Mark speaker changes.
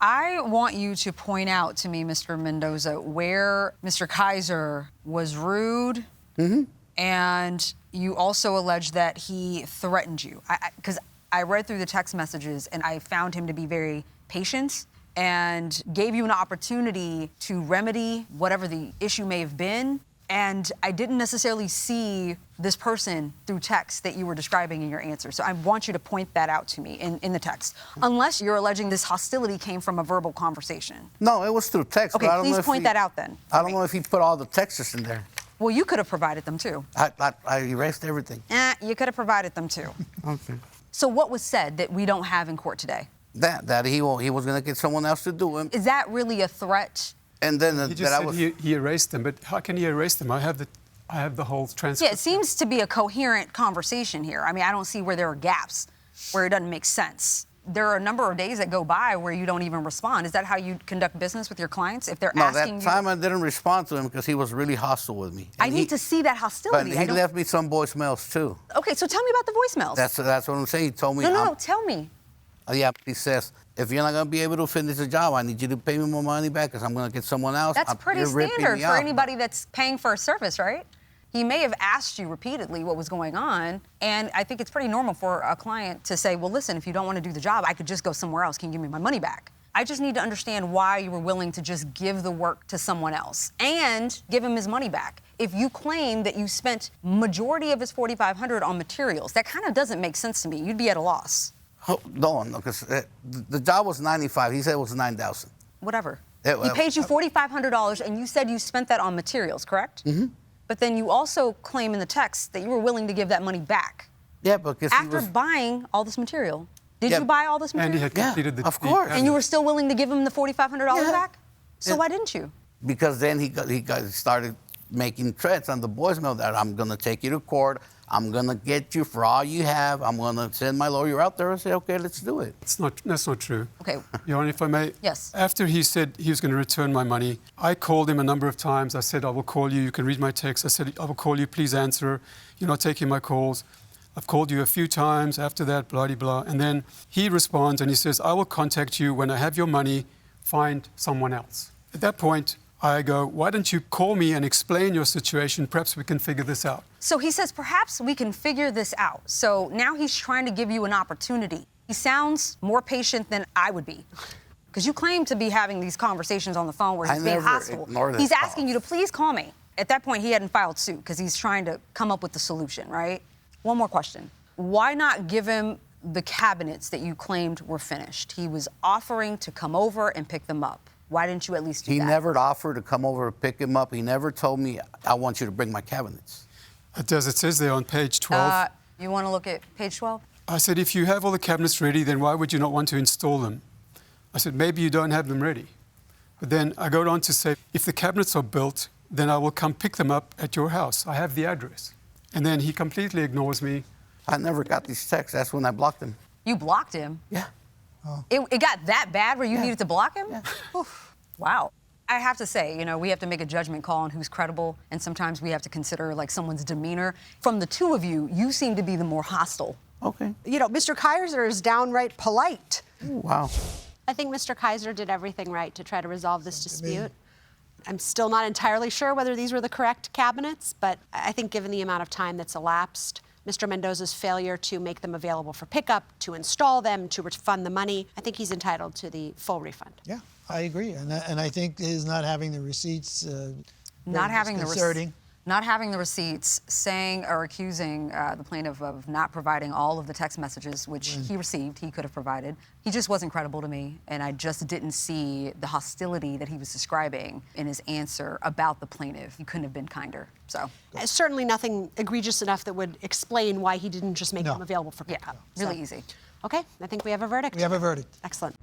Speaker 1: I want you to point out to me, Mr. Mendoza, where Mr. Kaiser was rude, and you also allege that he threatened you. Because I read through the text messages, and I found him to be very patient and gave you an opportunity to remedy whatever the issue may have been. And I didn't necessarily see this person through text that you were describing in your answer. So I want you to point that out to me in the text. Unless you're alleging this hostility came from a verbal conversation.
Speaker 2: No, it was through text.
Speaker 1: Okay, please point that out then.
Speaker 2: I don't know if he put all the texts in there.
Speaker 1: Well, you could have provided them too.
Speaker 2: I erased everything.
Speaker 1: You could have provided them too.
Speaker 2: Okay.
Speaker 1: So what was said that we don't have in court today?
Speaker 2: That he was going to get someone else to do him.
Speaker 1: Is that really a threat?
Speaker 2: And then
Speaker 3: he just said he erased them, but how can he erase them? I have the whole transcript.
Speaker 1: Yeah, it seems to be a coherent conversation here. I mean, I don't see where there are gaps, where it doesn't make sense. There are a number of days that go by where you don't even respond. Is that how you conduct business with your clients? If they're asking you...
Speaker 2: No, that time I didn't respond to him because he was really hostile with me.
Speaker 1: I need to see that hostility.
Speaker 2: But he left me some voicemails too.
Speaker 1: Okay, so tell me about the voicemails.
Speaker 2: That's what I'm saying. He told me...
Speaker 1: No, tell me.
Speaker 2: Yeah, he says, if you're not going to be able to finish the job, I need you to pay me more money back because I'm going to get someone else.
Speaker 1: That's pretty standard for anybody that's paying for a service, right? He may have asked you repeatedly what was going on, and I think it's pretty normal for a client to say, well, listen, if you don't want to do the job, I could just go somewhere else. Can you give me my money back? I just need to understand why you were willing to just give the work to someone else and give him his money back. If you claim that you spent majority of his $4,500 on materials, that kind of doesn't make sense to me. You'd be at a loss.
Speaker 2: No, because the job was $95,000. He said it was $9,000.
Speaker 1: Whatever. He paid you $4,500, and you said you spent that on materials, correct? Mm-hmm. But then you also claim in the text that you were willing to give that money back.
Speaker 2: Yeah, because
Speaker 1: after buying all this material. Did you buy all this material?
Speaker 3: And he had completed the...
Speaker 2: Of course.
Speaker 1: And you were still willing to give him the $4,500 back? So why didn't you?
Speaker 2: Because then he started making threats on the voicemail that I'm going to take you to court. I'm going to get you for all you have. I'm going to send my lawyer out there and say, okay, let's do it.
Speaker 3: That's not true.
Speaker 1: Okay.
Speaker 3: Your Honor, if I may.
Speaker 1: Yes.
Speaker 3: After he said he was going to return my money, I called him a number of times. I said, I will call you. You can read my text. I said, I will call you. Please answer. You're not taking my calls. I've called you a few times. After that, blah, blah, blah. And then he responds and he says, I will contact you when I have your money. Find someone else. At that point, I go, why don't you call me and explain your situation? Perhaps we can figure this out.
Speaker 1: So he says, perhaps we can figure this out. So now he's trying to give you an opportunity. He sounds more patient than I would be. Because you claim to be having these conversations on the phone where he's being hostile. He's asking you to please call me. At that point, he hadn't filed suit because he's trying to come up with the solution, right? One more question. Why not give him the cabinets that you claimed were finished? He was offering to come over and pick them up. Why didn't you at least do that?
Speaker 2: He never offered to come over and pick him up. He never told me, I want you to bring my cabinets.
Speaker 3: It says there on page 12.
Speaker 1: You want to look at page 12?
Speaker 3: I said, if you have all the cabinets ready, then why would you not want to install them? I said, maybe you don't have them ready. But then I go on to say, if the cabinets are built, then I will come pick them up at your house. I have the address. And then he completely ignores me.
Speaker 2: I never got these texts. That's when I blocked him.
Speaker 1: You blocked him?
Speaker 2: Yeah.
Speaker 1: Oh. It got that bad where you needed to block him?
Speaker 2: Yeah.
Speaker 1: Wow. I have to say, we have to make a judgment call on who's credible, and sometimes we have to consider, someone's demeanor. From the two of you, you seem to be the more hostile.
Speaker 2: Okay.
Speaker 4: Mr. Kaiser is downright polite.
Speaker 2: Ooh, wow.
Speaker 5: I think Mr. Kaiser did everything right to try to resolve this dispute. I'm still not entirely sure whether these were the correct cabinets, but I think given the amount of time that's elapsed, Mr. Mendoza's failure to make them available for pickup, to install them, to refund the money, I think he's entitled to the full refund.
Speaker 6: Yeah, I agree. And I think his not having the receipts
Speaker 1: not having the receipts, saying or accusing the plaintiff of not providing all of the text messages, which he received, he could have provided. He just wasn't credible to me, and I just didn't see the hostility that he was describing in his answer about the plaintiff. He couldn't have been kinder, so.
Speaker 5: Certainly nothing egregious enough that would explain why he didn't just make them available for pickup.
Speaker 1: Yeah, really easy.
Speaker 5: Okay, I think we have a verdict.
Speaker 6: We have a verdict.
Speaker 5: Excellent.